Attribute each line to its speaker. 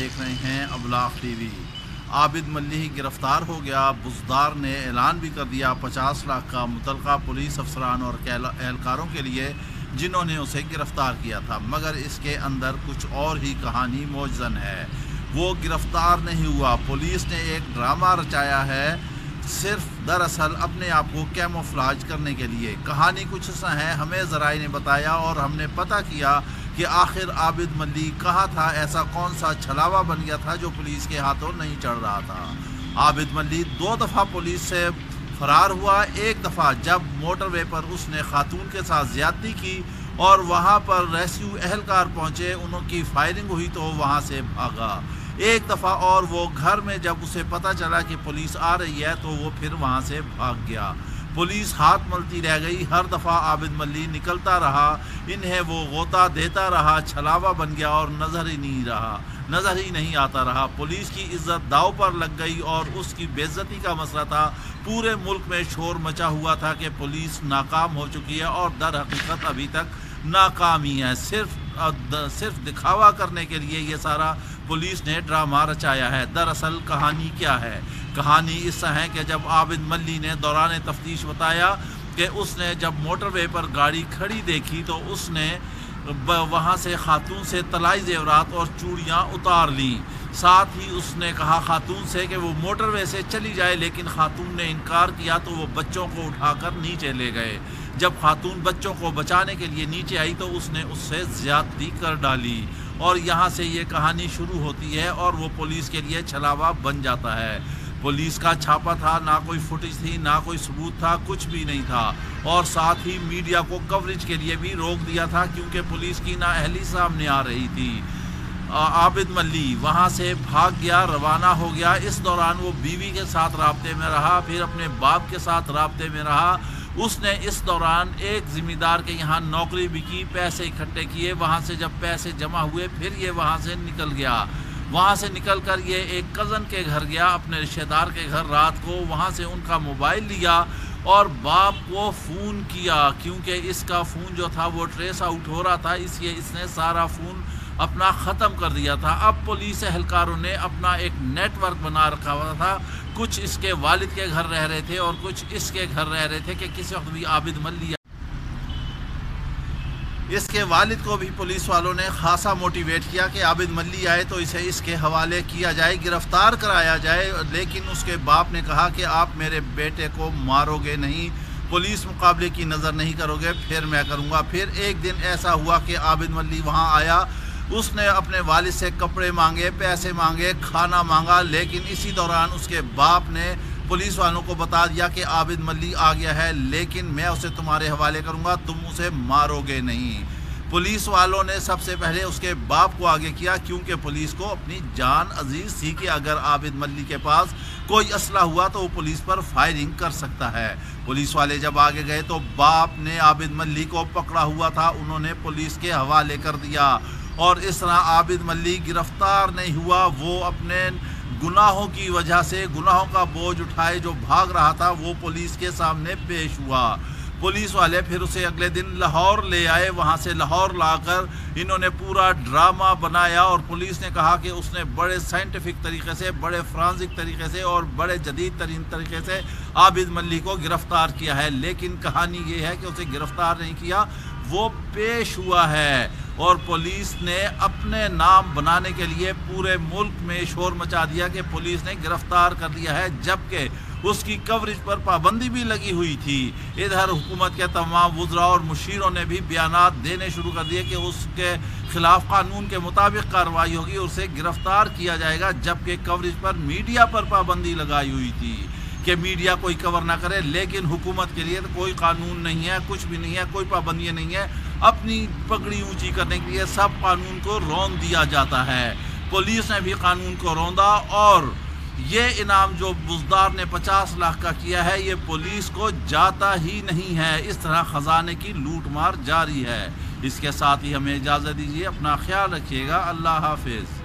Speaker 1: دیکھ رہے ہیں ابلاغ ٹی وی۔ عابد ملی گرفتار ہو گیا۔ بزدار نے اعلان بھی کر دیا 50 لاکھ کا متعلقہ پولیس افسران اور اہلکاروں کے لیے جنہوں نے اسے گرفتار کیا تھا، مگر اس کے اندر کچھ اور ہی کہانی موجزن ہے۔ وہ گرفتار نہیں ہوا، پولیس نے ایک ڈرامہ رچایا ہے، صرف دراصل اپنے آپ کو کیموفلاج کرنے کے لیے۔ کہانی کچھ ایسا ہے، ہمیں ذرائع نے بتایا اور ہم نے پتہ کیا کہ آخر عابد ملی کہاں تھا، ایسا کون سا چھلاوا بن گیا تھا جو پولیس کے ہاتھوں نہیں چڑھ رہا تھا۔ عابد ملی 2 دفعہ پولیس سے فرار ہوا۔ ایک دفعہ جب موٹر وے پر اس نے خاتون کے ساتھ زیادتی کی اور وہاں پر ریسکیو اہلکار پہنچے، انہوں کی فائرنگ ہوئی تو وہاں سے بھاگا۔ ایک دفعہ اور وہ گھر میں جب اسے پتہ چلا کہ پولیس آ رہی ہے تو وہ پھر وہاں سے بھاگ گیا۔ پولیس ہاتھ ملتی رہ گئی، ہر دفعہ عابد ملی نکلتا رہا، انہیں وہ غوطہ دیتا رہا، چھلاوا بن گیا اور نظر ہی نہیں آتا رہا۔ پولیس کی عزت داؤ پر لگ گئی اور اس کی بے عزتی کا مسئلہ تھا۔ پورے ملک میں شور مچا ہوا تھا کہ پولیس ناکام ہو چکی ہے اور در حقیقت ابھی تک ناکام ہی ہے۔ صرف دکھاوا کرنے کے لیے یہ سارا پولیس نے ڈرامہ رچایا ہے۔ دراصل کہانی کیا ہے؟ کہانی اس طرح ہے کہ جب عابد ملی نے دوران تفتیش بتایا کہ اس نے جب موٹر وے پر گاڑی کھڑی دیکھی تو اس نے وہاں سے خاتون سے طلائی زیورات اور چوڑیاں اتار لیں۔ ساتھ ہی اس نے کہا خاتون سے کہ وہ موٹر وے سے چلی جائے، لیکن خاتون نے انکار کیا تو وہ بچوں کو اٹھا کر نیچے لے گئے۔ جب خاتون بچوں کو بچانے کے لیے نیچے آئی تو اس نے اس سے زیادتی کر ڈالی اور یہاں سے یہ کہانی شروع ہوتی ہے اور وہ پولیس کے لیے چھلاوا بن جاتا ہے۔ پولیس کا چھاپا تھا، نہ کوئی فوٹیج تھی، نہ کوئی ثبوت تھا، کچھ بھی نہیں تھا، اور ساتھ ہی میڈیا کو کوریج کے لیے بھی روک دیا تھا کیونکہ پولیس کی نااہلی سامنے آ رہی تھی۔ عابد ملی وہاں سے بھاگ گیا، روانہ ہو گیا۔ اس دوران وہ بیوی کے ساتھ رابطے میں رہا، پھر اپنے باپ کے ساتھ رابطے میں رہا۔ اس نے اس دوران ایک ذمہ دار کے یہاں نوکری بھی کی، پیسے اکٹھے کیے، وہاں سے جب پیسے جمع ہوئے پھر یہ وہاں سے نکل گیا۔ وہاں سے نکل کر یہ ایک کزن کے گھر گیا، اپنے رشتہ دار کے گھر رات کو، وہاں سے ان کا موبائل لیا اور باپ کو فون کیا کیونکہ اس کا فون جو تھا وہ ٹریس آؤٹ ہو رہا تھا، اس لیے اس نے سارا فون اپنا ختم کر دیا تھا۔ اب پولیس اہلکاروں نے اپنا ایک نیٹ ورک بنا رکھا ہوا تھا، کچھ اس کے والد کے گھر رہ رہے تھے اور کچھ اس کے گھر رہ رہے تھے کہ کسی وقت بھی عابد ملی اس کے والد کو بھی پولیس والوں نے خاصا موٹیویٹ کیا کہ عابد ملی آئے تو اسے اس کے حوالے کیا جائے، گرفتار کرایا جائے، لیکن اس کے باپ نے کہا کہ آپ میرے بیٹے کو مارو گے نہیں، پولیس مقابلے کی نظر نہیں کرو گے، پھر میں کروں گا۔ پھر ایک دن ایسا ہوا کہ عابد ملی وہاں آیا، اس نے اپنے والد سے کپڑے مانگے، پیسے مانگے، کھانا مانگا، لیکن اسی دوران اس کے باپ نے پولیس والوں کو بتا دیا کہ عابد ملی آ گیا ہے، لیکن میں اسے تمہارے حوالے کروں گا، تم اسے مارو گے نہیں۔ پولیس والوں نے سب سے پہلے اس کے باپ کو آگے کیا کیونکہ پولیس کو اپنی جان عزیز تھی کہ اگر عابد ملی کے پاس کوئی اسلحہ ہوا تو وہ پولیس پر فائرنگ کر سکتا ہے۔ پولیس والے جب آگے گئے تو باپ نے عابد ملی کو پکڑا ہوا تھا، انہوں نے پولیس کے حوالے کر دیا اور اس طرح عابد ملی گرفتار نہیں ہوا۔ وہ اپنے گناہوں کی وجہ سے گناہوں کا بوجھ اٹھائے جو بھاگ رہا تھا وہ پولیس کے سامنے پیش ہوا۔ پولیس والے پھر اسے اگلے دن لاہور لے آئے، وہاں سے لاہور لا کر انہوں نے پورا ڈرامہ بنایا اور پولیس نے کہا کہ اس نے بڑے سائنٹیفک طریقے سے، بڑے فرانزک طریقے سے اور بڑے جدید ترین طریقے سے عابد ملی کو گرفتار کیا ہے، لیکن کہانی یہ ہے کہ اسے گرفتار نہیں کیا، وہ پیش ہوا ہے اور پولیس نے اپنے نام بنانے کے لیے پورے ملک میں شور مچا دیا کہ پولیس نے گرفتار کر دیا ہے، جبکہ اس کی کوریج پر پابندی بھی لگی ہوئی تھی۔ ادھر حکومت کے تمام وزراء اور مشیروں نے بھی بیانات دینے شروع کر دیے کہ اس کے خلاف قانون کے مطابق کارروائی ہوگی، اسے گرفتار کیا جائے گا، جبکہ کوریج پر میڈیا پر پابندی لگائی ہوئی تھی کہ میڈیا کوئی کور نہ کرے، لیکن حکومت کے لیے تو کوئی قانون نہیں ہے، کچھ بھی نہیں ہے، کوئی پابندیاں نہیں ہے، اپنی پگڑی اونچی کرنے کے لیے سب قانون کو رون دیا جاتا ہے۔ پولیس نے بھی قانون کو روندا اور یہ انعام جو بزدار نے 50 لاکھ کا کیا ہے یہ پولیس کو جاتا ہی نہیں ہے۔ اس طرح خزانے کی لوٹ مار جاری ہے۔ اس کے ساتھ ہی ہمیں اجازت دیجیے، اپنا خیال رکھیے گا، اللہ حافظ۔